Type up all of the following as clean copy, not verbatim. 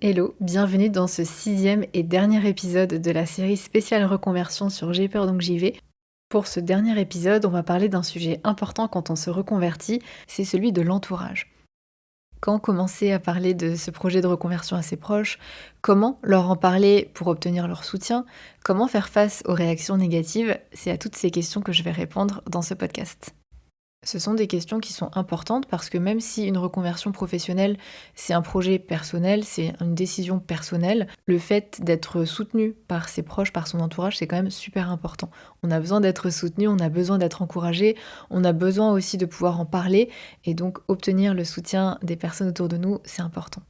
Hello, bienvenue dans ce 6e et dernier épisode de la série spéciale reconversion sur J'ai peur donc j'y vais. Pour ce dernier épisode, on va parler d'un sujet important quand on se reconvertit, c'est celui de l'entourage. Quand commencer à parler de ce projet de reconversion à ses proches, comment leur en parler pour obtenir leur soutien, comment faire face aux réactions négatives, c'est à toutes ces questions que je vais répondre dans ce podcast. Ce sont des questions qui sont importantes parce que même si une reconversion professionnelle, c'est un projet personnel, c'est une décision personnelle, le fait d'être soutenu par ses proches, par son entourage, c'est quand même super important. On a besoin d'être soutenu, on a besoin d'être encouragé, on a besoin aussi de pouvoir en parler et donc obtenir le soutien des personnes autour de nous, c'est important.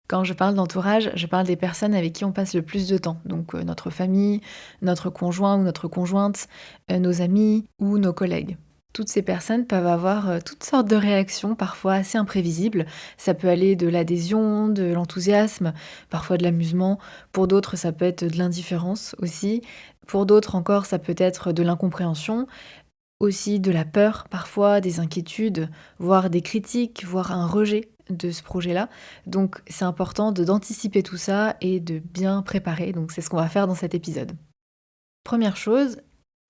Quand je parle d'entourage, je parle des personnes avec qui on passe le plus de temps, donc notre famille, notre conjoint ou notre conjointe, nos amis ou nos collègues. Toutes ces personnes peuvent avoir toutes sortes de réactions, parfois assez imprévisibles. Ça peut aller de l'adhésion, de l'enthousiasme, parfois de l'amusement. Pour d'autres, ça peut être de l'indifférence aussi. Pour d'autres encore, ça peut être de l'incompréhension, aussi de la peur, parfois des inquiétudes, voire des critiques, voire un rejet de ce projet-là. Donc c'est important d'anticiper tout ça et de bien préparer. Donc c'est ce qu'on va faire dans cet épisode. Première chose,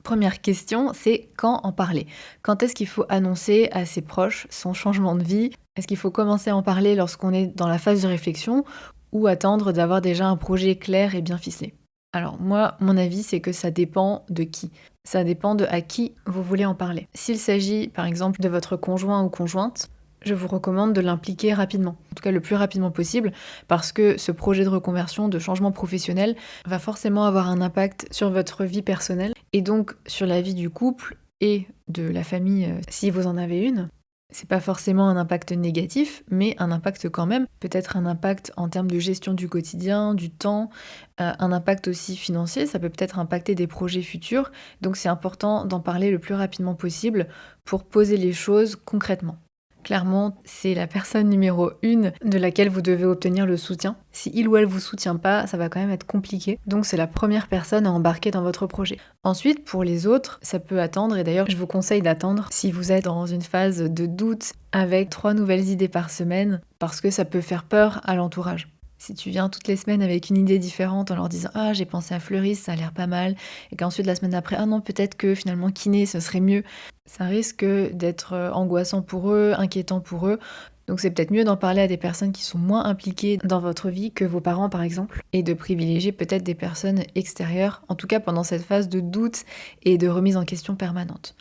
première question, c'est quand en parler? Quand est-ce qu'il faut annoncer à ses proches son changement de vie? Est-ce qu'il faut commencer à en parler lorsqu'on est dans la phase de réflexion ou attendre d'avoir déjà un projet clair et bien ficelé? Alors moi, mon avis, c'est que ça dépend de qui. Ça dépend de à qui vous voulez en parler. S'il s'agit par exemple de votre conjoint ou conjointe, je vous recommande de l'impliquer rapidement, en tout cas le plus rapidement possible, parce que ce projet de reconversion, de changement professionnel, va forcément avoir un impact sur votre vie personnelle et donc sur la vie du couple et de la famille si vous en avez une. C'est pas forcément un impact négatif, mais un impact quand même. Peut-être un impact en termes de gestion du quotidien, du temps, un impact aussi financier, ça peut peut-être impacter des projets futurs. Donc c'est important d'en parler le plus rapidement possible pour poser les choses concrètement. Clairement, c'est la personne numéro 1 de laquelle vous devez obtenir le soutien. Si il ou elle vous soutient pas, ça va quand même être compliqué. Donc c'est la première personne à embarquer dans votre projet. Ensuite, pour les autres, ça peut attendre, et d'ailleurs je vous conseille d'attendre si vous êtes dans une phase de doute avec 3 nouvelles idées par semaine, parce que ça peut faire peur à l'entourage. Si tu viens toutes les semaines avec une idée différente en leur disant «Ah, j'ai pensé à fleuriste, ça a l'air pas mal», et qu'ensuite la semaine d'après «Ah non, peut-être que finalement kiné, ce serait mieux», ça risque d'être angoissant pour eux, inquiétant pour eux. Donc c'est peut-être mieux d'en parler à des personnes qui sont moins impliquées dans votre vie que vos parents par exemple, et de privilégier peut-être des personnes extérieures, en tout cas pendant cette phase de doute et de remise en question permanente.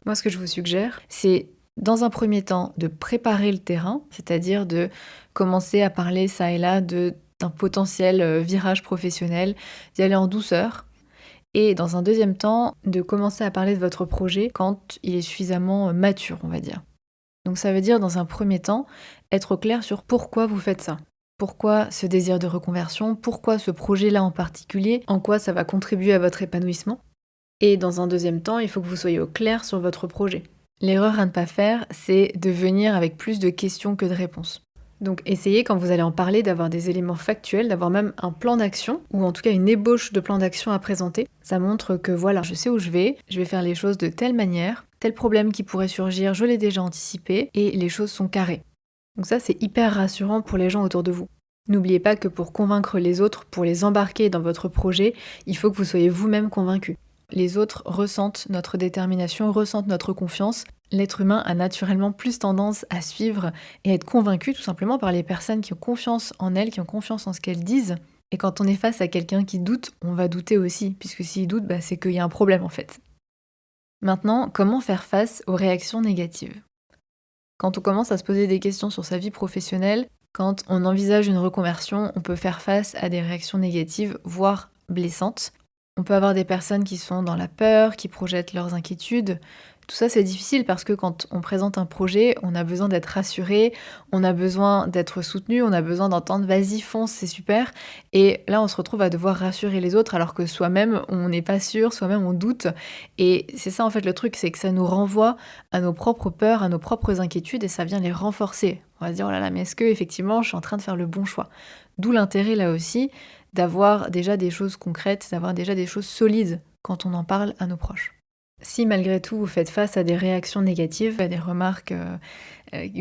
Moi ce que je vous suggère, c'est dans un premier temps de préparer le terrain, c'est-à-dire de commencer à parler ça et là d'un potentiel virage professionnel, d'y aller en douceur, et dans un deuxième temps, de commencer à parler de votre projet quand il est suffisamment mature, on va dire. Donc ça veut dire, dans un premier temps, être au clair sur pourquoi vous faites ça. Pourquoi ce désir de reconversion? Pourquoi ce projet-là en particulier? En quoi ça va contribuer à votre épanouissement? Et dans un deuxième temps, il faut que vous soyez au clair sur votre projet. L'erreur à ne pas faire, c'est de venir avec plus de questions que de réponses. Donc essayez, quand vous allez en parler, d'avoir des éléments factuels, d'avoir même un plan d'action, ou en tout cas une ébauche de plan d'action à présenter. Ça montre que voilà, je sais où je vais faire les choses de telle manière, tel problème qui pourrait surgir, je l'ai déjà anticipé, et les choses sont carrées. Donc ça, c'est hyper rassurant pour les gens autour de vous. N'oubliez pas que pour convaincre les autres, pour les embarquer dans votre projet, il faut que vous soyez vous-même convaincu. Les autres ressentent notre détermination, ressentent notre confiance. L'être humain a naturellement plus tendance à suivre et à être convaincu tout simplement par les personnes qui ont confiance en elles, qui ont confiance en ce qu'elles disent. Et quand on est face à quelqu'un qui doute, on va douter aussi, puisque s'il doute, c'est qu'il y a un problème en fait. Maintenant, comment faire face aux réactions négatives? Quand on commence à se poser des questions sur sa vie professionnelle, quand on envisage une reconversion, on peut faire face à des réactions négatives, voire blessantes. On peut avoir des personnes qui sont dans la peur, qui projettent leurs inquiétudes. Tout ça, c'est difficile parce que quand on présente un projet, on a besoin d'être rassuré, on a besoin d'être soutenu, on a besoin d'entendre «vas-y, fonce, c'est super». Et là, on se retrouve à devoir rassurer les autres alors que soi-même, on n'est pas sûr, soi-même, on doute. Et c'est ça, en fait, le truc, c'est que ça nous renvoie à nos propres peurs, à nos propres inquiétudes et ça vient les renforcer. On va se dire «Oh là là, mais est-ce que effectivement, je suis en train de faire le bon choix?» D'où l'intérêt, là aussi, d'avoir déjà des choses concrètes, d'avoir déjà des choses solides quand on en parle à nos proches. Si malgré tout vous faites face à des réactions négatives, à des remarques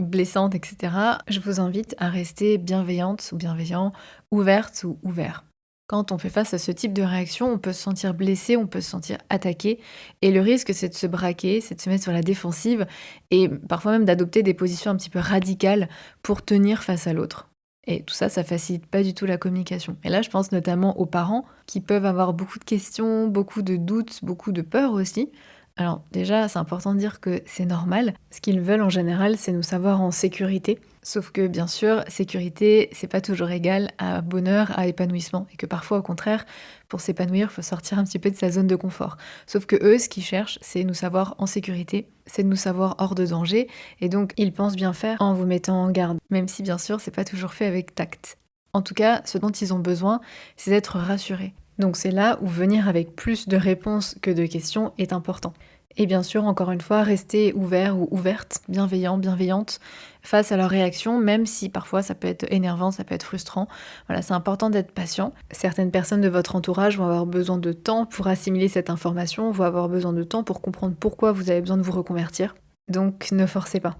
blessante, etc., je vous invite à rester bienveillante ou bienveillant, ouverte ou ouvert. Quand on fait face à ce type de réaction, on peut se sentir blessé, on peut se sentir attaqué, et le risque c'est de se braquer, c'est de se mettre sur la défensive, et parfois même d'adopter des positions un petit peu radicales pour tenir face à l'autre. Et tout ça, ça facilite pas du tout la communication. Et là, je pense notamment aux parents qui peuvent avoir beaucoup de questions, beaucoup de doutes, beaucoup de peurs aussi. Alors déjà, c'est important de dire que c'est normal. Ce qu'ils veulent en général, c'est nous savoir en sécurité. Sauf que bien sûr, sécurité, c'est pas toujours égal à bonheur, à épanouissement. Et que parfois, au contraire, pour s'épanouir, il faut sortir un petit peu de sa zone de confort. Sauf que eux, ce qu'ils cherchent, c'est nous savoir en sécurité, c'est de nous savoir hors de danger. Et donc, ils pensent bien faire en vous mettant en garde. Même si, bien sûr, c'est pas toujours fait avec tact. En tout cas, ce dont ils ont besoin, c'est d'être rassurés. Donc c'est là où venir avec plus de réponses que de questions est important. Et bien sûr, encore une fois, rester ouvert ou ouverte, bienveillant, bienveillante face à leurs réactions, même si parfois ça peut être énervant, ça peut être frustrant. Voilà, c'est important d'être patient. Certaines personnes de votre entourage vont avoir besoin de temps pour assimiler cette information, vont avoir besoin de temps pour comprendre pourquoi vous avez besoin de vous reconvertir. Donc ne forcez pas.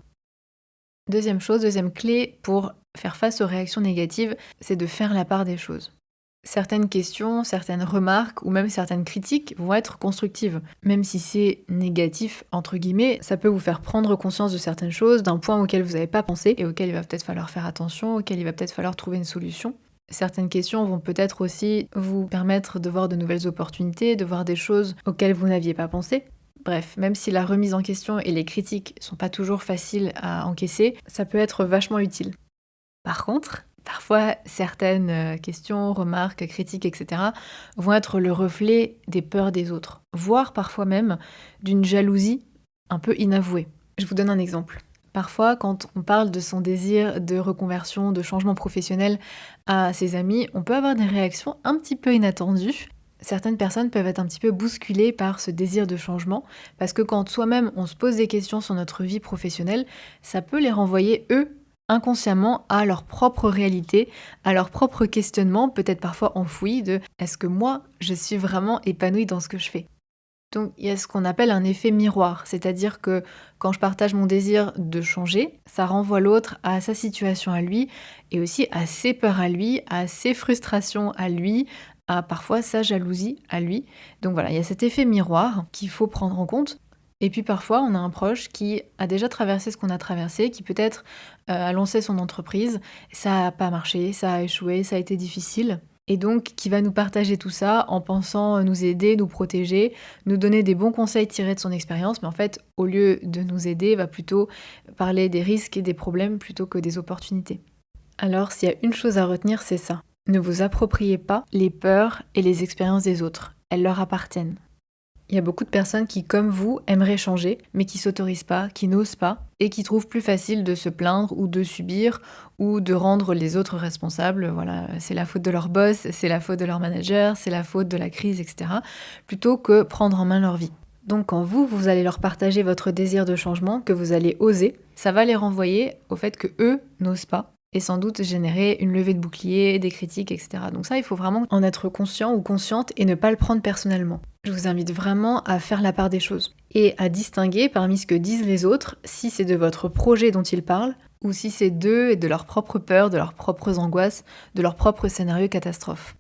Deuxième chose, deuxième clé pour faire face aux réactions négatives, c'est de faire la part des choses. Certaines questions, certaines remarques ou même certaines critiques vont être constructives. Même si c'est négatif, entre guillemets, ça peut vous faire prendre conscience de certaines choses, d'un point auquel vous n'avez pas pensé et auquel il va peut-être falloir faire attention, auquel il va peut-être falloir trouver une solution. Certaines questions vont peut-être aussi vous permettre de voir de nouvelles opportunités, de voir des choses auxquelles vous n'aviez pas pensé. Bref, même si la remise en question et les critiques sont pas toujours faciles à encaisser, ça peut être vachement utile. Par contre, parfois certaines questions, remarques, critiques, etc. vont être le reflet des peurs des autres, voire parfois même d'une jalousie un peu inavouée. Je vous donne un exemple. Parfois, quand on parle de son désir de reconversion, de changement professionnel à ses amis, on peut avoir des réactions un petit peu inattendues. Certaines personnes peuvent être un petit peu bousculées par ce désir de changement, parce que quand soi-même on se pose des questions sur notre vie professionnelle, ça peut les renvoyer, eux, inconsciemment à leur propre réalité, à leur propre questionnement, peut-être parfois enfoui, de est-ce que moi, je suis vraiment épanouie dans ce que je fais ? Donc il y a ce qu'on appelle un effet miroir, c'est-à-dire que quand je partage mon désir de changer, ça renvoie l'autre à sa situation à lui, et aussi à ses peurs à lui, à ses frustrations à lui, à parfois sa jalousie à lui. Donc voilà, il y a cet effet miroir qu'il faut prendre en compte. Et puis parfois, on a un proche qui a déjà traversé ce qu'on a traversé, qui peut-être a lancé son entreprise, ça n'a pas marché, ça a échoué, ça a été difficile. Et donc, qui va nous partager tout ça en pensant nous aider, nous protéger, nous donner des bons conseils tirés de son expérience, mais en fait, au lieu de nous aider, va plutôt parler des risques et des problèmes plutôt que des opportunités. Alors, s'il y a une chose à retenir, c'est ça. Ne vous appropriez pas les peurs et les expériences des autres. Elles leur appartiennent. Il y a beaucoup de personnes qui, comme vous, aimeraient changer, mais qui s'autorisent pas, qui n'osent pas, et qui trouvent plus facile de se plaindre ou de subir, ou de rendre les autres responsables. Voilà, c'est la faute de leur boss, c'est la faute de leur manager, c'est la faute de la crise, etc. Plutôt que prendre en main leur vie. Donc quand vous allez leur partager votre désir de changement, que vous allez oser, ça va les renvoyer au fait que eux n'osent pas, et sans doute générer une levée de bouclier, des critiques, etc. Donc ça, il faut vraiment en être conscient ou consciente et ne pas le prendre personnellement. Je vous invite vraiment à faire la part des choses et à distinguer parmi ce que disent les autres, si c'est de votre projet dont ils parlent, ou si c'est d'eux et de leurs propres peurs, de leurs propres angoisses, de leurs propres scénarios catastrophes.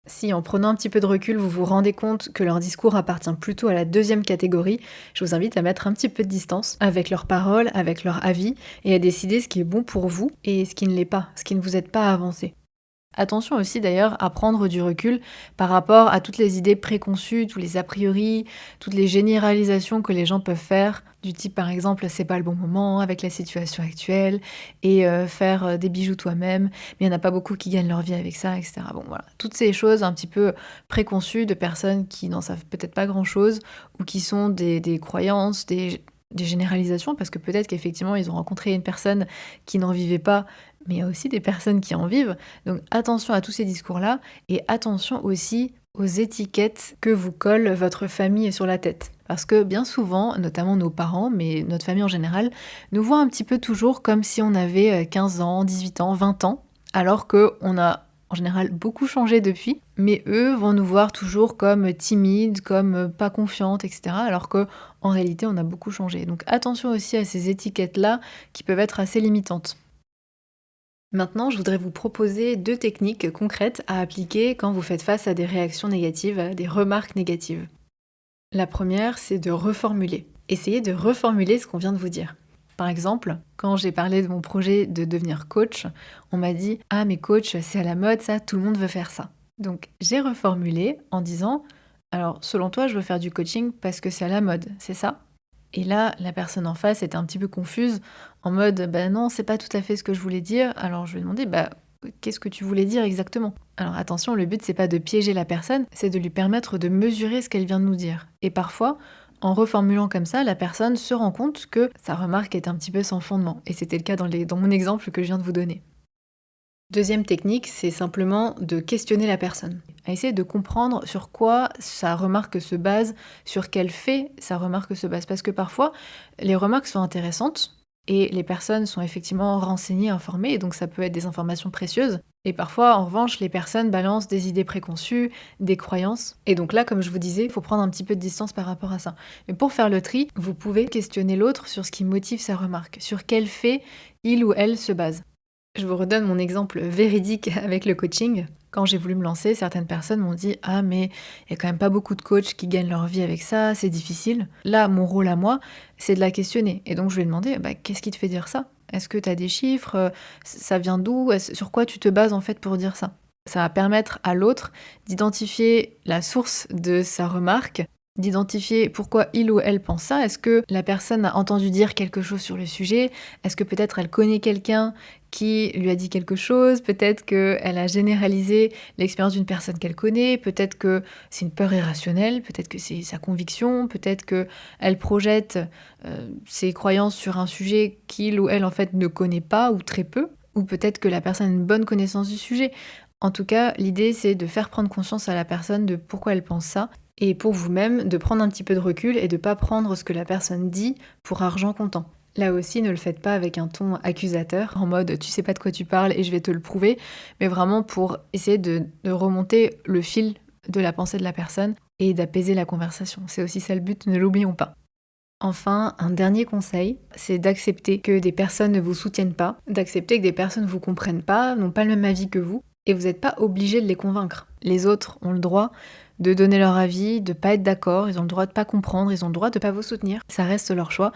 Si en prenant un petit peu de recul, vous vous rendez compte que leur discours appartient plutôt à la deuxième catégorie, je vous invite à mettre un petit peu de distance avec leurs paroles, avec leurs avis, et à décider ce qui est bon pour vous et ce qui ne l'est pas, ce qui ne vous aide pas à avancer. Attention aussi d'ailleurs à prendre du recul par rapport à toutes les idées préconçues, tous les a priori, toutes les généralisations que les gens peuvent faire, du type par exemple c'est pas le bon moment avec la situation actuelle et faire des bijoux toi-même, mais il n'y en a pas beaucoup qui gagnent leur vie avec ça, etc. Bon voilà, toutes ces choses un petit peu préconçues de personnes qui n'en savent peut-être pas grand-chose ou qui sont des croyances, des généralisations, parce que peut-être qu'effectivement ils ont rencontré une personne qui n'en vivait pas, mais il y a aussi des personnes qui en vivent. Donc attention à tous ces discours-là et attention aussi aux étiquettes que vous colle votre famille sur la tête. Parce que bien souvent, notamment nos parents, mais notre famille en général, nous voit un petit peu toujours comme si on avait 15 ans, 18 ans, 20 ans, alors qu'on a en général beaucoup changé depuis. Mais eux vont nous voir toujours comme timides, comme pas confiantes, etc. Alors que en réalité, on a beaucoup changé. Donc attention aussi à ces étiquettes-là qui peuvent être assez limitantes. Maintenant, je voudrais vous proposer 2 techniques concrètes à appliquer quand vous faites face à des réactions négatives, à des remarques négatives. La première, c'est de reformuler. Essayez de reformuler ce qu'on vient de vous dire. Par exemple, quand j'ai parlé de mon projet de devenir coach, on m'a dit: «Ah mais coach, c'est à la mode ça, tout le monde veut faire ça». Donc j'ai reformulé en disant: «Alors selon toi, je veux faire du coaching parce que c'est à la mode, c'est ça?» Et là, la personne en face était un petit peu confuse, en mode: «Bah non, c'est pas tout à fait ce que je voulais dire». Alors je lui ai demandé: «Bah, qu'est-ce que tu voulais dire exactement?» Alors attention, le but c'est pas de piéger la personne, c'est de lui permettre de mesurer ce qu'elle vient de nous dire. Et parfois, en reformulant comme ça, la personne se rend compte que sa remarque est un petit peu sans fondement. Et c'était le cas dans mon exemple que je viens de vous donner. Deuxième technique, c'est simplement de questionner la personne. À essayer de comprendre sur quoi sa remarque se base, sur quel fait sa remarque se base. Parce que parfois, les remarques sont intéressantes et les personnes sont effectivement renseignées, informées, et donc ça peut être des informations précieuses. Et parfois, en revanche, les personnes balancent des idées préconçues, des croyances. Et donc là, comme je vous disais, il faut prendre un petit peu de distance par rapport à ça. Mais pour faire le tri, vous pouvez questionner l'autre sur ce qui motive sa remarque, sur quel fait il ou elle se base. Je vous redonne mon exemple véridique avec le coaching. Quand j'ai voulu me lancer, certaines personnes m'ont dit: «Ah mais il y a quand même pas beaucoup de coachs qui gagnent leur vie avec ça, c'est difficile». Là, mon rôle à moi, c'est de la questionner et donc je lui ai demandé: «Bah, qu'est-ce qui te fait dire ça? Est-ce que tu as des chiffres? Ça vient d'où? Sur quoi tu te bases en fait pour dire ça?» Ça va permettre à l'autre d'identifier la source de sa remarque, d'identifier pourquoi il ou elle pense ça. Est-ce que la personne a entendu dire quelque chose sur le sujet? Est-ce que peut-être elle connaît quelqu'un qui lui a dit quelque chose? Peut-être qu'elle a généralisé l'expérience d'une personne qu'elle connaît? Peut-être que c'est une peur irrationnelle? Peut-être que c'est sa conviction? Peut-être qu'elle projette ses croyances sur un sujet qu'il ou elle en fait ne connaît pas ou très peu? Ou peut-être que la personne a une bonne connaissance du sujet? En tout cas, l'idée c'est de faire prendre conscience à la personne de pourquoi elle pense ça et pour vous-même, de prendre un petit peu de recul et de pas prendre ce que la personne dit pour argent comptant. Là aussi, ne le faites pas avec un ton accusateur, en mode tu sais pas de quoi tu parles et je vais te le prouver, mais vraiment pour essayer de remonter le fil de la pensée de la personne et d'apaiser la conversation. C'est aussi ça le but, ne l'oublions pas. Enfin, un dernier conseil, c'est d'accepter que des personnes ne vous soutiennent pas, d'accepter que des personnes ne vous comprennent pas, n'ont pas le même avis que vous, et vous n'êtes pas obligé de les convaincre. Les autres ont le droit de donner leur avis, de pas être d'accord, ils ont le droit de pas comprendre, ils ont le droit de pas vous soutenir. Ça reste leur choix,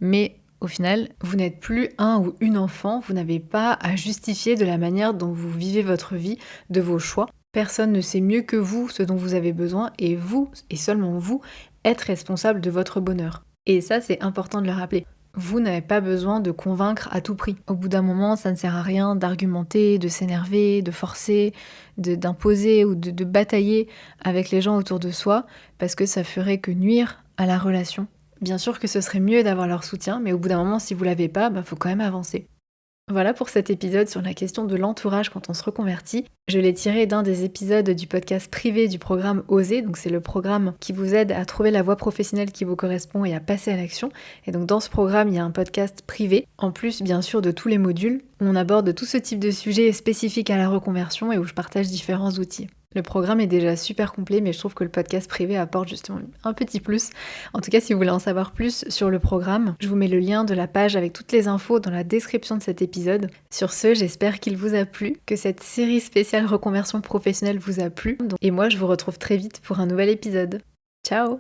mais au final, vous n'êtes plus un ou une enfant, vous n'avez pas à justifier de la manière dont vous vivez votre vie, de vos choix. Personne ne sait mieux que vous ce dont vous avez besoin et vous, et seulement vous, êtes responsable de votre bonheur. Et ça, c'est important de le rappeler. Vous n'avez pas besoin de convaincre à tout prix. Au bout d'un moment, ça ne sert à rien d'argumenter, de s'énerver, de forcer, d'imposer ou de batailler avec les gens autour de soi, parce que ça ferait que nuire à la relation. Bien sûr que ce serait mieux d'avoir leur soutien, mais au bout d'un moment, si vous l'avez pas, faut quand même avancer. Voilà pour cet épisode sur la question de l'entourage quand on se reconvertit. Je l'ai tiré d'un des épisodes du podcast privé du programme Oser, donc c'est le programme qui vous aide à trouver la voie professionnelle qui vous correspond et à passer à l'action. Et donc dans ce programme, il y a un podcast privé, en plus bien sûr de tous les modules, où on aborde tout ce type de sujets spécifiques à la reconversion et où je partage différents outils. Le programme est déjà super complet, mais je trouve que le podcast privé apporte justement un petit plus. En tout cas, si vous voulez en savoir plus sur le programme, je vous mets le lien de la page avec toutes les infos dans la description de cet épisode. Sur ce, j'espère qu'il vous a plu, que cette série spéciale reconversion professionnelle vous a plu. Et moi, je vous retrouve très vite pour un nouvel épisode. Ciao!